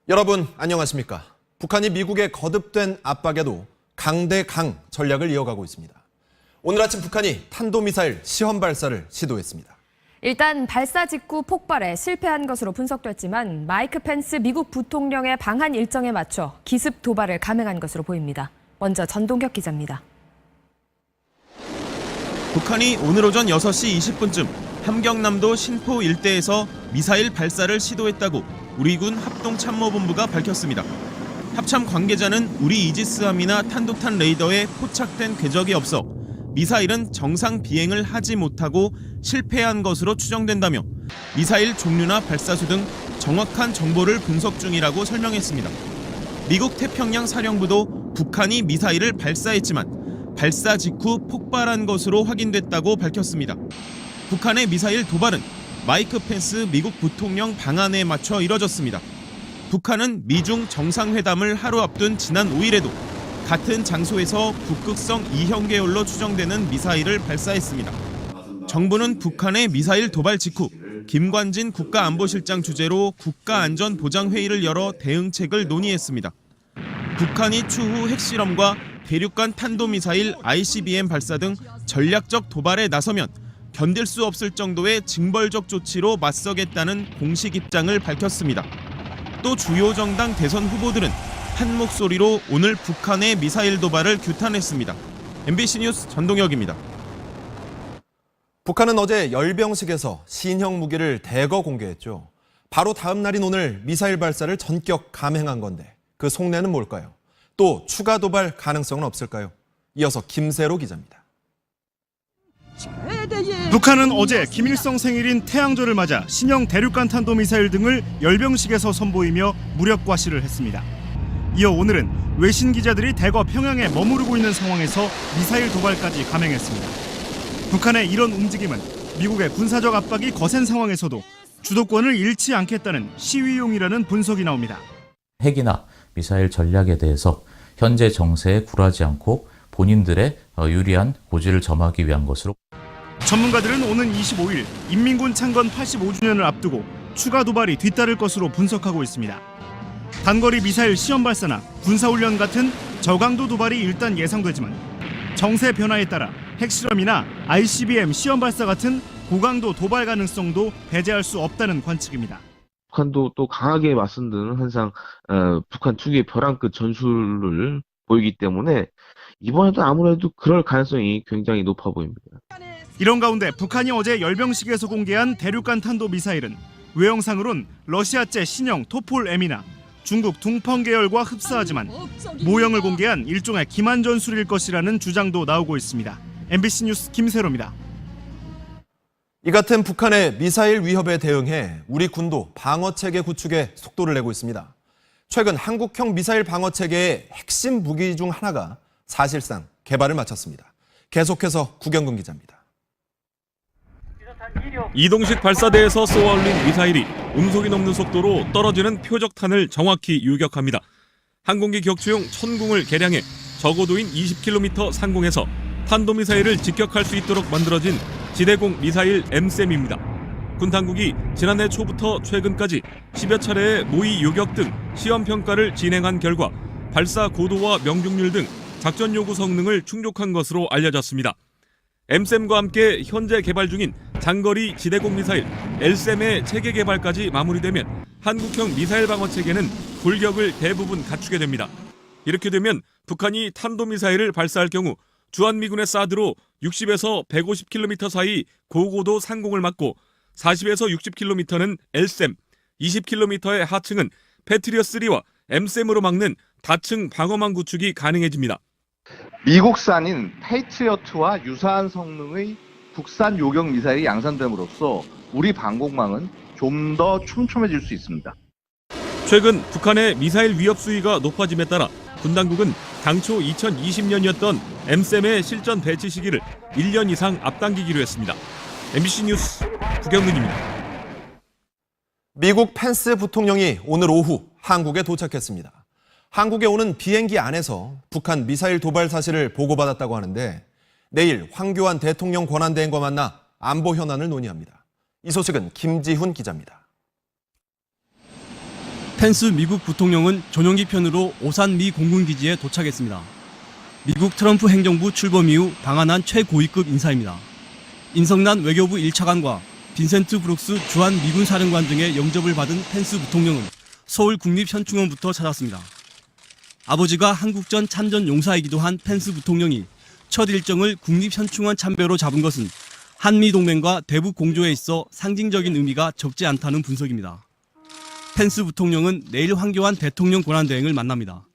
여러분 안녕하십니까? 북한이 미국의 거듭된 압박에도 강대강 전략을 이어가고 있습니다. 오늘 아침 북한이 탄도미사일 시험 발사를 시도했습니다. 일단 발사 직후 폭발에 실패한 것으로 분석됐지만 마이크 펜스 미국 부통령의 방한 일정에 맞춰 기습 도발을 감행한 것으로 보입니다. 먼저 전동혁 기자입니다. 북한이 오늘 오전 6시 20분쯤 함경남도 신포 일대에서 미사일 발사를 시도했다고 우리 군 합동참모본부가 밝혔습니다. 합참 관계자는 우리 이지스함이나 탄도탄 레이더에 포착된 궤적이 없어 미사일은 정상 비행을 하지 못하고 실패한 것으로 추정된다며 미사일 종류나 발사수 등 정확한 정보를 분석 중이라고 설명했습니다. 미국 태평양 사령부도 북한이 미사일을 발사했지만 발사 직후 폭발한 것으로 확인됐다고 밝혔습니다. 북한의 미사일 도발은 마이크 펜스 미국 부통령 방안에 맞춰 이뤄졌습니다. 북한은 미중 정상회담을 하루 앞둔 지난 5일에도 같은 장소에서 북극성 2형 계열로 추정되는 미사일을 발사했습니다. 정부는 북한의 미사일 도발 직후 김관진 국가안보실장 주재로 국가안전보장회의를 열어 대응책을 논의했습니다. 북한이 추후 핵실험과 대륙간 탄도미사일 ICBM 발사 등 전략적 도발에 나서면 견딜 수 없을 정도의 징벌적 조치로 맞서겠다는 공식 입장을 밝혔습니다. 또 주요 정당 대선 후보들은 한 목소리로 오늘 북한의 미사일 도발을 규탄했습니다. MBC 뉴스 전동혁입니다. 북한은 어제 열병식에서 신형 무기를 대거 공개했죠. 바로 다음 날인 오늘 미사일 발사를 전격 감행한 건데 그 속내는 뭘까요? 또 추가 도발 가능성은 없을까요? 이어서 김세로 기자입니다. 북한은 어제 김일성 생일인 태양절을 맞아 신형 대륙간 탄도미사일 등을 열병식에서 선보이며 무력 과시를 했습니다. 이어 오늘은 외신 기자들이 대거 평양에 머무르고 있는 상황에서 미사일 도발까지 감행했습니다. 북한의 이런 움직임은 미국의 군사적 압박이 거센 상황에서도 주도권을 잃지 않겠다는 시위용이라는 분석이 나옵니다. 핵이나 미사일 전략에 대해서 현재 정세에 굴하지 않고 본인들의 유리한 고지를 점하기 위한 것으로. 전문가들은 오는 25일 인민군 창건 85주년을 앞두고 추가 도발이 뒤따를 것으로 분석하고 있습니다. 단거리 미사일 시험 발사나 군사훈련 같은 저강도 도발이 일단 예상되지만 정세 변화에 따라 핵실험이나 ICBM 시험 발사 같은 고강도 도발 가능성도 배제할 수 없다는 관측입니다. 북한도 또 강하게 맞선드는 항상 북한 특유의 벼랑끝 전술을 보이기 때문에 이번에도 아무래도 그럴 가능성이 굉장히 높아 보입니다. 이런 가운데 북한이 어제 열병식에서 공개한 대륙간 탄도 미사일은 외형상으론 러시아제 신형 토폴 M이나 중국 둥펑 계열과 흡사하지만 모형을 공개한 일종의 기만 전술일 것이라는 주장도 나오고 있습니다. MBC 뉴스 김세로입니다. 이 같은 북한의 미사일 위협에 대응해 우리 군도 방어체계 구축에 속도를 내고 있습니다. 최근 한국형 미사일 방어체계의 핵심 무기 중 하나가 사실상 개발을 마쳤습니다. 계속해서 구경근 기자입니다. 이동식 발사대에서 쏘아올린 미사일이 음속이 넘는 속도로 떨어지는 표적탄을 정확히 유격합니다. 항공기 격추용 천궁을 개량해 저고도인 20km 상공에서 탄도미사일을 직격할 수 있도록 만들어진 지대공 미사일 M셈입니다. 군 당국이 지난해 초부터 최근까지 10여 차례의 모의 요격 등 시험 평가를 진행한 결과 발사 고도와 명중률 등 작전 요구 성능을 충족한 것으로 알려졌습니다. M셈과 함께 현재 개발 중인 장거리 지대공 미사일 L셈의 체계 개발까지 마무리되면 한국형 미사일 방어 체계는 골격을 대부분 갖추게 됩니다. 이렇게 되면 북한이 탄도미사일을 발사할 경우 주한미군의 사드로 60에서 150km 사이 고고도 상공을 막고 40에서 60km는 L셈, 20km의 하층은 패트리어3와 M셈으로 막는 다층 방어망 구축이 가능해집니다. 미국산인 페이트리어트와 유사한 성능의 국산 요격 미사일이 양산됨으로써 우리 방공망은 좀 더 촘촘해질 수 있습니다. 최근 북한의 미사일 위협 수위가 높아짐에 따라 군 당국은 당초 2020년이었던 M셈의 실전 배치 시기를 1년 이상 앞당기기로 했습니다. MBC 뉴스 구경근입니다. 미국 펜스 부통령이 오늘 오후 한국에 도착했습니다. 한국에 오는 비행기 안에서 북한 미사일 도발 사실을 보고받았다고 하는데 내일 황교안 대통령 권한대행과 만나 안보 현안을 논의합니다. 이 소식은 김지훈 기자입니다. 펜스 미국 부통령은 전용기 편으로 오산 미 공군기지에 도착했습니다. 미국 트럼프 행정부 출범 이후 방한한 최고위급 인사입니다. 인성난 외교부 1차관과 빈센트 브룩스 주한 미군 사령관 등의 영접을 받은 펜스 부통령은 서울 국립현충원부터 찾았습니다. 아버지가 한국전 참전 용사이기도 한 펜스 부통령이 첫 일정을 국립현충원 참배로 잡은 것은 한미동맹과 대북 공조에 있어 상징적인 의미가 적지 않다는 분석입니다. 펜스 부통령은 내일 황교안 대통령 권한대행을 만납니다.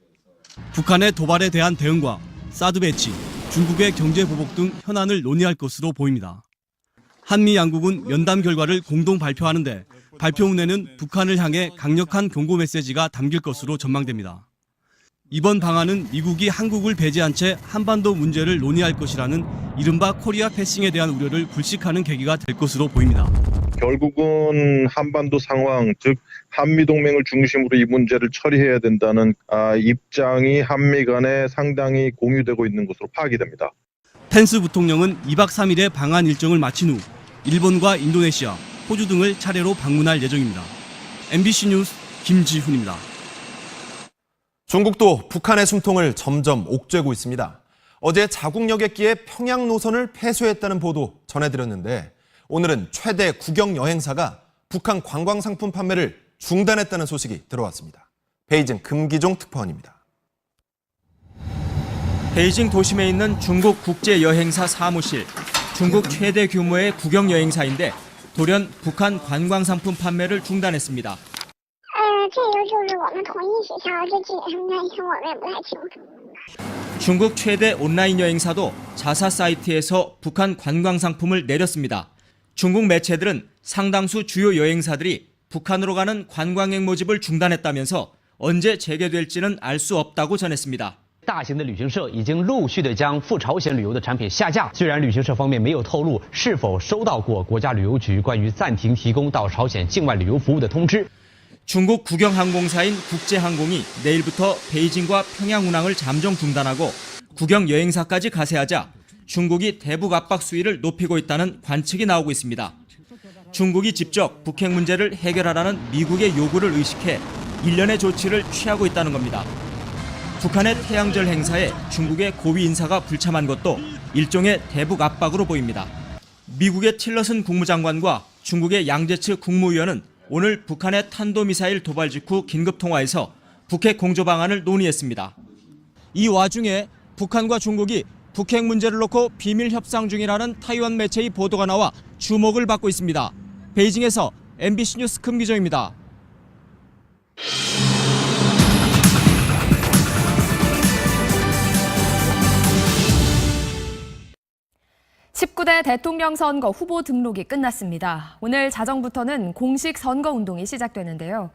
북한의 도발에 대한 대응과 사드 배치, 중국의 경제 보복 등 현안을 논의할 것으로 보입니다. 한미 양국은 면담 결과를 공동 발표하는데 발표 문에는 북한을 향해 강력한 경고 메시지가 담길 것으로 전망됩니다. 이번 방안은 미국이 한국을 배제한 채 한반도 문제를 논의할 것이라는 이른바 코리아 패싱에 대한 우려를 불식하는 계기가 될 것으로 보입니다. 결국은 한반도 상황, 즉 한미동맹을 중심으로 이 문제를 처리해야 된다는 입장이 한미 간에 상당히 공유되고 있는 것으로 파악이 됩니다. 펜스 부통령은 2박 3일의 방한 일정을 마친 후 일본과 인도네시아, 호주 등을 차례로 방문할 예정입니다. MBC 뉴스 김지훈입니다. 중국도 북한의 숨통을 점점 옥죄고 있습니다. 어제 자국역에 끼해 평양 노선을 폐쇄했다는 보도 전해드렸는데 오늘은 최대 국영 여행사가 북한 관광상품 판매를 중단했다는 소식이 들어왔습니다. 베이징 금기종 특파원입니다. 베이징 도심에 있는 중국 국제여행사 사무실. 중국 최대 규모의 국영 여행사인데 돌연 북한 관광상품 판매를 중단했습니다. 중국 최대 온라인 여행사도 자사 사이트에서 북한 관광상품을 내렸습니다. 중국 매체들은 상당수 주요 여행사들이 북한으로 가는 관광객 모집을 중단했다면서 언제 재개될지는 알 수 없다고 전했습니다. 大型的旅行社已经陆续的将赴朝鲜旅游的产品下架。虽然旅行社方面没有透露是否收到过国家旅游局关于暂停提供到朝鲜境外旅游服务的通知。 중국 국영항공사인 국제항공이 내일부터 베이징과 평양 운항을 잠정 중단하고 국영 여행사까지 가세하자 중국이 대북 압박 수위를 높이고 있다는 관측이 나오고 있습니다. 중국이 직접 북핵 문제를 해결하라는 미국의 요구를 의식해 일련의 조치를 취하고 있다는 겁니다. 북한의 태양절 행사에 중국의 고위 인사가 불참한 것도 일종의 대북 압박으로 보입니다. 미국의 틸러슨 국무장관과 중국의 양제츠 국무위원은 오늘 북한의 탄도미사일 도발 직후 긴급 통화에서 북핵 공조 방안을 논의했습니다. 이 와중에 북한과 중국이 북핵 문제를 놓고 비밀 협상 중이라는 타이완 매체의 보도가 나와 주목을 받고 있습니다. 베이징에서 MBC 뉴스 금기정입니다. 19대 대통령 선거 후보 등록이 끝났습니다. 오늘 자정부터는 공식 선거 운동이 시작되는데요.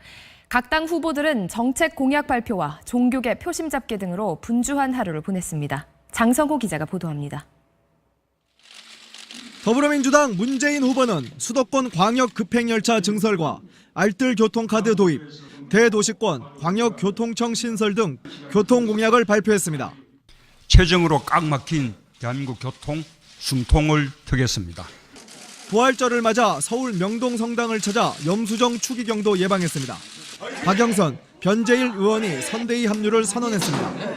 각 당 후보들은 정책 공약 발표와 종교계 표심 잡기 등으로 분주한 하루를 보냈습니다. 장성호 기자가 보도합니다. 더불어민주당 문재인 후보는 수도권 광역 급행열차 증설과 알뜰 교통카드 도입, 대도시권 광역교통청 신설 등 교통 공약을 발표했습니다. 최정으로 꽉 막힌 대한민국 교통 숨통을 트겠습니다. 부활절을 맞아 서울 명동 성당을 찾아 염수정 추기경도 예방했습니다. 박영선, 변재일 의원이 선대위 합류를 선언했습니다.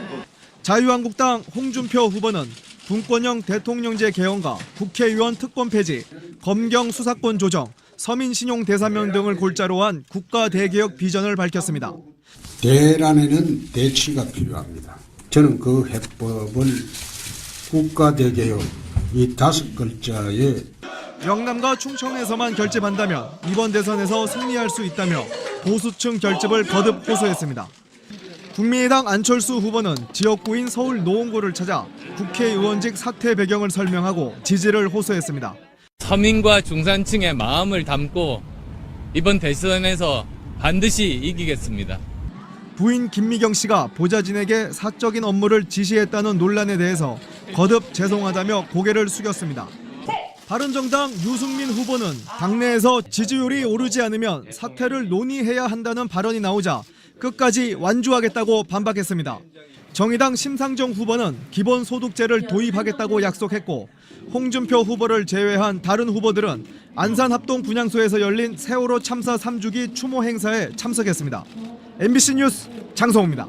자유한국당 홍준표 후보는 분권형 대통령제 개헌과 국회의원 특권 폐지, 검경 수사권 조정, 서민신용 대사명 등을 골자로 한 국가 대개혁 비전을 밝혔습니다. 대란에는 대치가 필요합니다. 저는 그 해법을 국가 대개혁 이 5글자에 영남과 충청에서만 결집한다면 이번 대선에서 승리할 수 있다며 보수층 결집을 거듭 호소했습니다. 국민의당 안철수 후보는 지역구인 서울 노원구를 찾아 국회의원직 사퇴 배경을 설명하고 지지를 호소했습니다. 서민과 중산층의 마음을 담고 이번 대선에서 반드시 이기겠습니다. 부인 김미경 씨가 보좌진에게 사적인 업무를 지시했다는 논란에 대해서 거듭 죄송하다며 고개를 숙였습니다. 바른정당 유승민 후보는 당내에서 지지율이 오르지 않으면 사퇴를 논의해야 한다는 발언이 나오자 끝까지 완주하겠다고 반박했습니다. 정의당 심상정 후보는 기본소득제를 도입하겠다고 약속했고 홍준표 후보를 제외한 다른 후보들은 안산합동 분향소에서 열린 세월호 참사 3주기 추모 행사에 참석했습니다. MBC 뉴스 장성호입니다.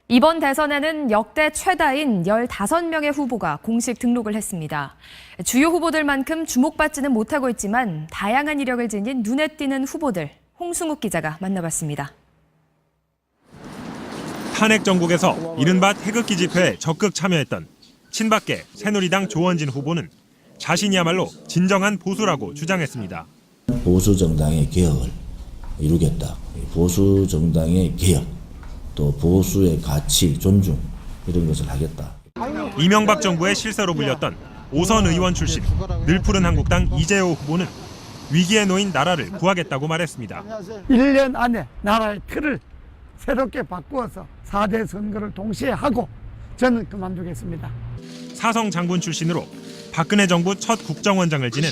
이번 대선에는 역대 최다인 15명의 후보가 공식 등록을 했습니다. 주요 후보들만큼 주목받지는 못하고 있지만 다양한 이력을 지닌 눈에 띄는 후보들, 홍승욱 기자가 만나봤습니다. 탄핵 정국에서 이른바 태극기 집회에 적극 참여했던 친박계 새누리당 조원진 후보는 자신이야말로 진정한 보수라고 주장했습니다. 보수 정당의 개혁을 이루겠다. 보수 정당의 개혁, 또 보수의 가치, 존중 이런 것을 하겠다. 이명박 정부의 실세로 불렸던 5선 의원 출신 늘푸른 한국당 이재호 후보는 위기에 놓인 나라를 구하겠다고 말했습니다. 1년 안에 나라의 틀을 새롭게 바꾸어서 4대 선거를 동시에 하고 저는 그만두겠습니다. 사성 장군 출신으로 박근혜 정부 첫 국정원장을 지낸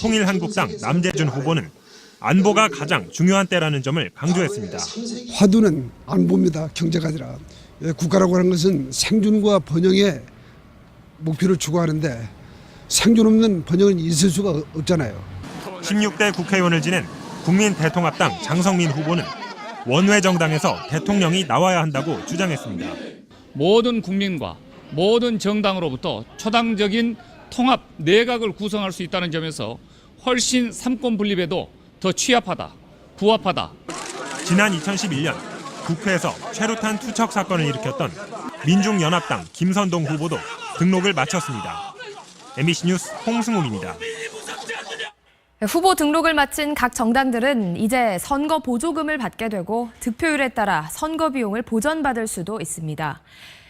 통일한국당 남재준 후보는 안보가 가장 중요한 때라는 점을 강조했습니다. 화두는 안보입니다. 경제가 아니라. 국가라고 하는 것은 생존과 번영의 목표를 추구하는데 생존 없는 번영은 있을 수가 없잖아요. 16대 국회의원을 지낸 국민대통합당 장성민 후보는 원외 정당에서 대통령이 나와야 한다고 주장했습니다. 모든 국민과 모든 정당으로부터 초당적인 통합 내각을 구성할 수 있다는 점에서 훨씬 삼권 분립에도 더 취합하다, 부합하다. 지난 2011년 국회에서 최루탄 투척 사건을 일으켰던 민중연합당 김선동 후보도 등록을 마쳤습니다. MBC 뉴스 홍승욱입니다. 후보 등록을 마친 각 정당들은 이제 선거 보조금을 받게 되고 득표율에 따라 선거 비용을 보전받을 수도 있습니다.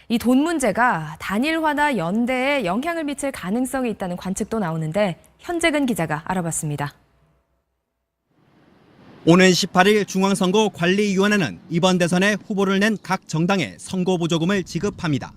이 돈 문제가 단일화나 연대에 영향을 미칠 가능성이 있다는 관측도 나오는데 현재근 기자가 알아봤습니다. 오는 18일 중앙선거관리위원회는 이번 대선에 후보를 낸 각 정당에 선거보조금을 지급합니다.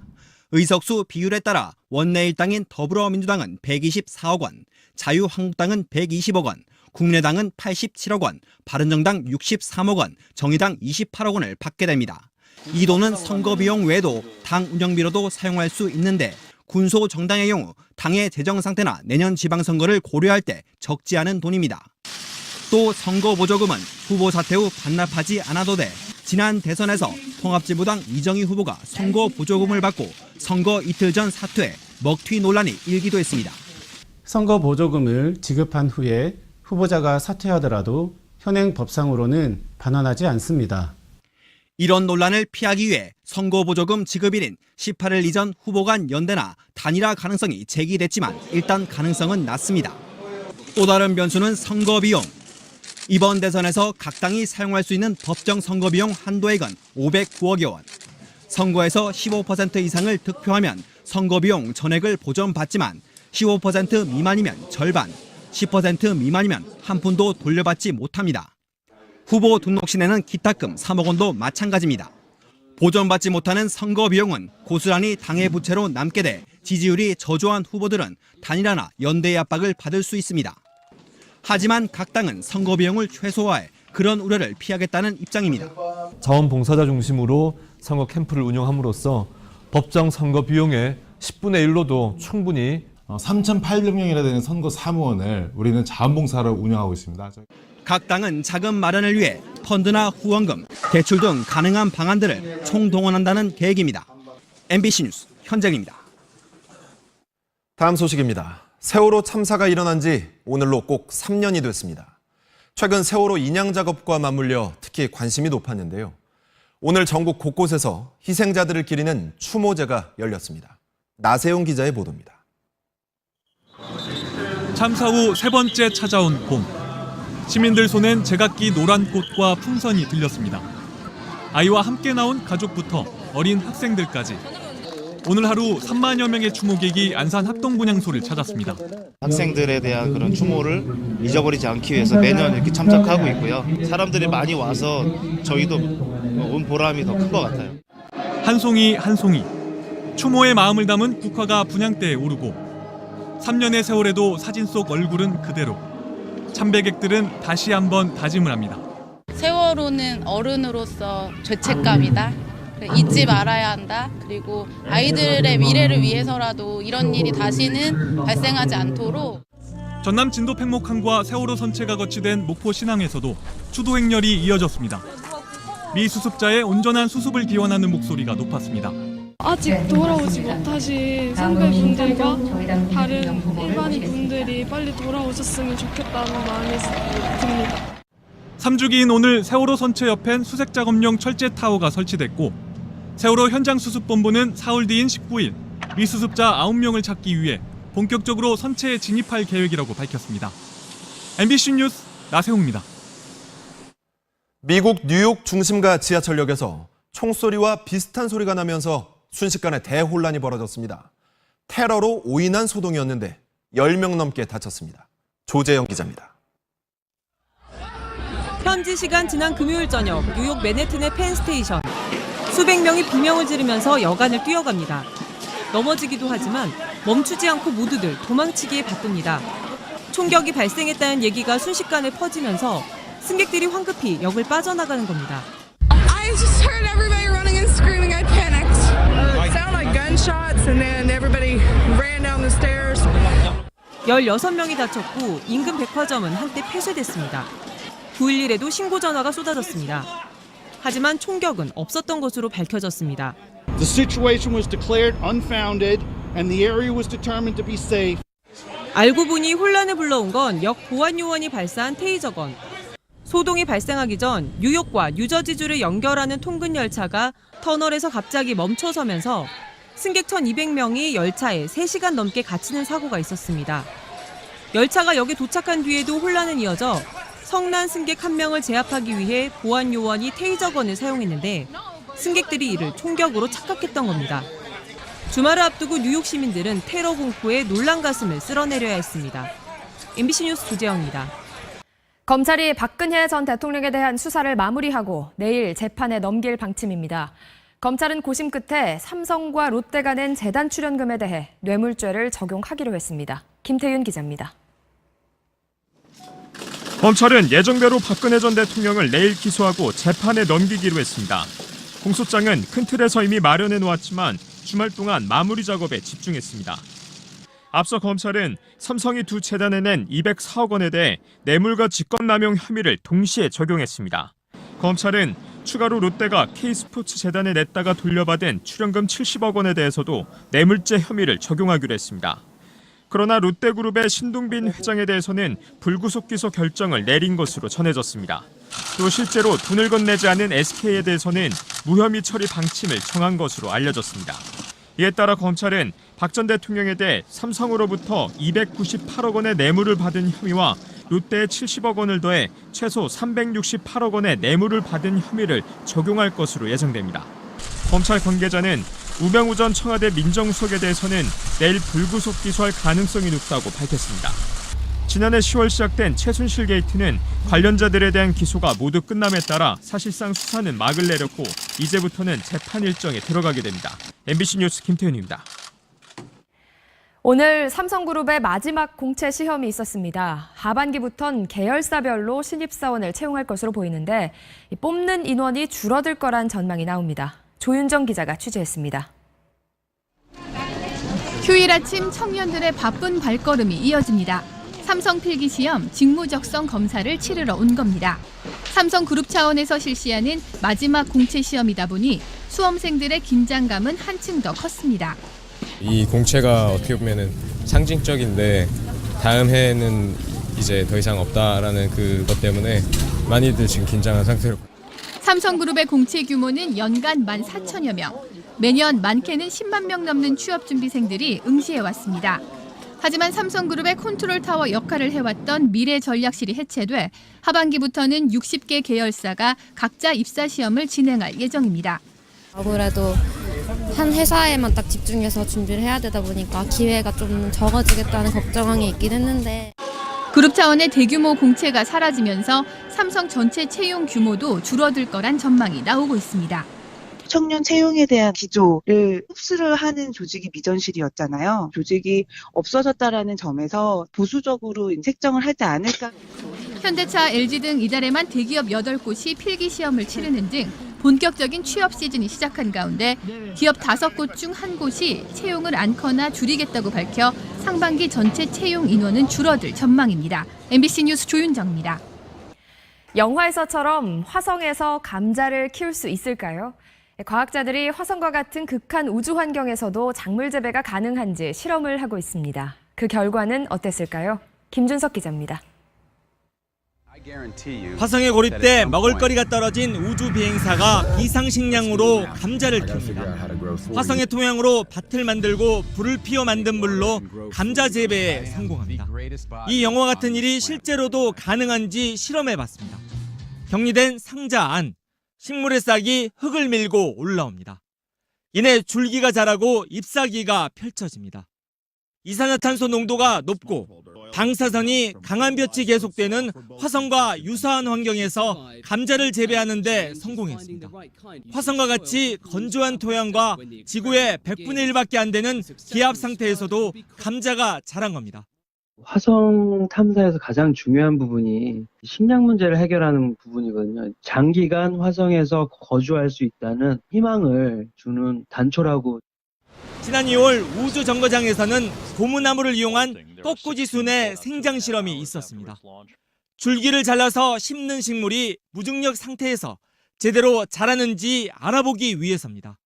의석수 비율에 따라 원내 일당인 더불어민주당은 124억 원, 자유한국당은 120억 원, 국민의당은 87억 원, 바른정당 63억 원, 정의당 28억 원을 받게 됩니다. 이 돈은 선거비용 외에도 당 운영비로도 사용할 수 있는데 군소 정당의 경우 당의 재정 상태나 내년 지방선거를 고려할 때 적지 않은 돈입니다. 또 선거보조금은 후보 사퇴 후 반납하지 않아도 돼 지난 대선에서 통합진보당 이정희 후보가 선거보조금을 받고 선거 이틀 전 사퇴해 먹튀 논란이 일기도 했습니다. 선거보조금을 지급한 후에 후보자가 사퇴하더라도 현행 법상으로는 반환하지 않습니다. 이런 논란을 피하기 위해 선거보조금 지급일인 18일 이전 후보 간 연대나 단일화 가능성이 제기됐지만 일단 가능성은 낮습니다. 또 다른 변수는 선거비용. 이번 대선에서 각 당이 사용할 수 있는 법정 선거비용 한도액은 509억여 원. 선거에서 15% 이상을 득표하면 선거비용 전액을 보전받지만 15% 미만이면 절반, 10% 미만이면 한 푼도 돌려받지 못합니다. 후보 등록 시 내는 기타금 3억 원도 마찬가지입니다. 보전받지 못하는 선거비용은 고스란히 당의 부채로 남게 돼 지지율이 저조한 후보들은 단일화나 연대의 압박을 받을 수 있습니다. 하지만 각 당은 선거비용을 최소화해 그런 우려를 피하겠다는 입장입니다. 자원봉사자 중심으로 선거 캠프를 운영함으로써 법정 선거 비용의 10분의 1로도 충분히 3,800명이나 되는 선거 사무원을 우리는 자원봉사로 운영하고 있습니다. 각 당은 자금 마련을 위해 펀드나 후원금, 대출 등 가능한 방안들을 총동원한다는 계획입니다. MBC 뉴스 현정입니다. 다음 소식입니다. 세월호 참사가 일어난 지 오늘로 꼭 3년이 됐습니다. 최근 세월호 인양 작업과 맞물려 특히 관심이 높았는데요. 오늘 전국 곳곳에서 희생자들을 기리는 추모제가 열렸습니다. 나세용 기자의 보도입니다. 참사 후 세 번째 찾아온 봄. 시민들 손엔 제각기 노란 꽃과 풍선이 들렸습니다. 아이와 함께 나온 가족부터 어린 학생들까지. 오늘 하루 3만여 명의 추모객이 안산 합동분향소를 찾았습니다. 학생들에 대한 그런 추모를 잊어버리지 않기 위해서 매년 이렇게 참석하고 있고요. 사람들이 많이 와서 저희도 온 보람이 더 큰 것 같아요. 한 송이 한 송이. 추모의 마음을 담은 국화가 분향대에 오르고 3년의 세월에도 사진 속 얼굴은 그대로. 참배객들은 다시 한번 다짐을 합니다. 세월호는 어른으로서 죄책감이다. 잊지 말아야 한다. 그리고 아이들의 미래를 위해서라도 이런 일이 다시는 발생하지 않도록. 전남 진도 팽목항과 세월호 선체가 거치된 목포 신항에서도 추도 행렬이 이어졌습니다. 미 수습자의 온전한 수습을 기원하는 목소리가 높았습니다. 아직 돌아오지 못하신 선배분들과 다른 일반인 분들이 빨리 돌아오셨으면 좋겠다는 마음이 듭니다. 3주기인 오늘 세월호 선체 옆엔 수색작업용 철제 타워가 설치됐고 세월호 현장수습본부는 사흘 뒤인 19일 미수습자 9명을 찾기 위해 본격적으로 선체에 진입할 계획이라고 밝혔습니다. MBC 뉴스 나세홍입니다. 미국 뉴욕 중심가 지하철역에서 총소리와 비슷한 소리가 나면서 순식간에 대혼란이 벌어졌습니다. 테러로 오인한 소동이었는데 10명 넘게 다쳤습니다. 조재영 기자입니다. 현지 시간 지난 금요일 저녁 뉴욕 맨해튼의 펜스테이션. 수백 명이 비명을 지르면서 여간을 뛰어갑니다. 넘어지기도 하지만 멈추지 않고 모두들 도망치기에 바쁩니다. 총격이 발생했다는 얘기가 순식간에 퍼지면서 승객들이 황급히 역을 빠져나가는 겁니다. I just heard everybody running and screaming. I panicked. It sounded like gunshots and then everybody ran down the stairs. 16명이 다쳤고 인근 백화점은 한때 폐쇄됐습니다. 911에도 신고 전화가 쏟아졌습니다. 하지만 총격은 없었던 것으로 밝혀졌습니다. The situation was declared unfounded and the area was determined to be safe. 알고 보니 혼란을 불러온 건 역 보안 요원이 발사한 테이저건. 소동이 발생하기 전 뉴욕과 뉴저지주를 연결하는 통근 열차가 터널에서 갑자기 멈춰서면서 승객 1,200명이 열차에 3시간 넘게 갇히는 사고가 있었습니다. 열차가 역에 도착한 뒤에도 혼란은 이어져 성난 승객 1명을 제압하기 위해 보안 요원이 테이저건을 사용했는데 승객들이 이를 총격으로 착각했던 겁니다. 주말을 앞두고 뉴욕 시민들은 테러 공포에 놀란 가슴을 쓸어내려야 했습니다. MBC 뉴스 조재영입니다. 검찰이 박근혜 전 대통령에 대한 수사를 마무리하고 내일 재판에 넘길 방침입니다. 검찰은 고심 끝에 삼성과 롯데가 낸 재단 출연금에 대해 뇌물죄를 적용하기로 했습니다. 김태윤 기자입니다. 검찰은 예정대로 박근혜 전 대통령을 내일 기소하고 재판에 넘기기로 했습니다. 공소장은 큰 틀에서 이미 마련해 놓았지만 주말 동안 마무리 작업에 집중했습니다. 앞서 검찰은 삼성이 두 재단에 낸 204억 원에 대해 뇌물과 직권남용 혐의를 동시에 적용했습니다. 검찰은 추가로 롯데가 K스포츠 재단에 냈다가 돌려받은 출연금 70억 원에 대해서도 뇌물죄 혐의를 적용하기로 했습니다. 그러나 롯데그룹의 신동빈 회장에 대해서는 불구속 기소 결정을 내린 것으로 전해졌습니다. 또 실제로 돈을 건네지 않은 SK에 대해서는 무혐의 처리 방침을 정한 것으로 알려졌습니다. 이에 따라 검찰은 박 전 대통령에 대해 삼성으로부터 298억 원의 뇌물을 받은 혐의와 롯데의 70억 원을 더해 최소 368억 원의 뇌물을 받은 혐의를 적용할 것으로 예상됩니다. 검찰 관계자는 우병우 전 청와대 민정수석에 대해서는 내일 불구속 기소할 가능성이 높다고 밝혔습니다. 지난해 10월 시작된 최순실 게이트는 관련자들에 대한 기소가 모두 끝남에 따라 사실상 수사는 막을 내렸고 이제부터는 재판 일정에 들어가게 됩니다. MBC 뉴스 김태윤입니다. 오늘 삼성그룹의 마지막 공채 시험이 있었습니다. 하반기부턴 계열사별로 신입사원을 채용할 것으로 보이는데 뽑는 인원이 줄어들 거란 전망이 나옵니다. 조윤정 기자가 취재했습니다. 휴일 아침 청년들의 바쁜 발걸음이 이어집니다. 삼성 필기시험 직무적성 검사를 치르러 온 겁니다. 삼성그룹 차원에서 실시하는 마지막 공채 시험이다 보니 수험생들의 긴장감은 한층 더 컸습니다. 이 공채가 어떻게 보면은 상징적인데 다음 해에는 이제 더 이상 없다라는 그것 때문에 많이들 지금 긴장한 상태로. 삼성그룹의 공채 규모는 연간 14,000여 명. 매년 많게는 10만 명 넘는 취업준비생들이 응시해왔습니다. 하지만 삼성그룹의 컨트롤타워 역할을 해왔던 미래전략실이 해체돼 하반기부터는 60개 계열사가 각자 입사시험을 진행할 예정입니다. 아무래도 한 회사에만 딱 집중해서 준비를 해야 되다 보니까 기회가 좀 적어지겠다는 걱정이 있긴 했는데 그룹 차원의 대규모 공채가 사라지면서 삼성 전체 채용 규모도 줄어들 거란 전망이 나오고 있습니다. 청년 채용에 대한 기조를 흡수를 하는 조직이 미전실이었잖아요. 조직이 없어졌다라는 점에서 보수적으로 책정을 하지 않을까. 현대차, LG 등 이달에만 대기업 8곳이 필기시험을 치르는 등 본격적인 취업 시즌이 시작한 가운데 기업 5곳 중 1곳이 채용을 않거나 줄이겠다고 밝혀 상반기 전체 채용 인원은 줄어들 전망입니다. MBC 뉴스 조윤정입니다. 영화에서처럼 화성에서 감자를 키울 수 있을까요? 과학자들이 화성과 같은 극한 우주 환경에서도 작물 재배가 가능한지 실험을 하고 있습니다. 그 결과는 어땠을까요? 김준석 기자입니다. 화성에 고립돼 먹을거리가 떨어진 우주 비행사가 비상식량으로 감자를 키웁니다. 화성의 토양으로 밭을 만들고 불을 피워 만든 물로 감자 재배에 성공합니다. 이 영화 같은 일이 실제로도 가능한지 실험해봤습니다. 격리된 상자 안, 식물의 싹이 흙을 밀고 올라옵니다. 이내 줄기가 자라고 잎사귀가 펼쳐집니다. 이산화탄소 농도가 높고 방사선이 강한 볕이 계속되는 화성과 유사한 환경에서 감자를 재배하는 데 성공했습니다. 화성과 같이 건조한 토양과 지구의 100분의 1밖에 안 되는 기압 상태에서도 감자가 자란 겁니다. 화성 탐사에서 가장 중요한 부분이 식량 문제를 해결하는 부분이거든요. 장기간 화성에서 거주할 수 있다는 희망을 주는 단초라고. 지난 2월 우주 정거장에서는 고무나무를 이용한 꺾꾸지순의 생장 실험이 있었습니다. 줄기를 잘라서 심는 식물이 무중력 상태에서 제대로 자라는지 알아보기 위해서입니다.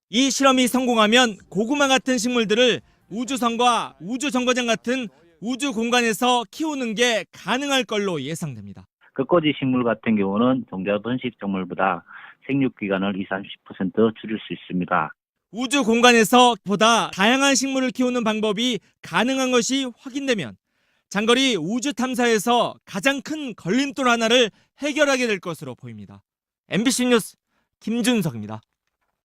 이 실험이 성공하면 고구마 같은 식물들을 우주선과 우주 정거장 같은 우주 공간에서 키우는 게 가능할 걸로 예상됩니다. 꺾꾸지 식물 같은 경우는 동작 번식 작물보다 생육 기간을 20-30% 줄일 수 있습니다. 우주 공간에서 보다 다양한 식물을 키우는 방법이 가능한 것이 확인되면 장거리 우주 탐사에서 가장 큰 걸림돌 하나를 해결하게 될 것으로 보입니다. MBC 뉴스 김준석입니다.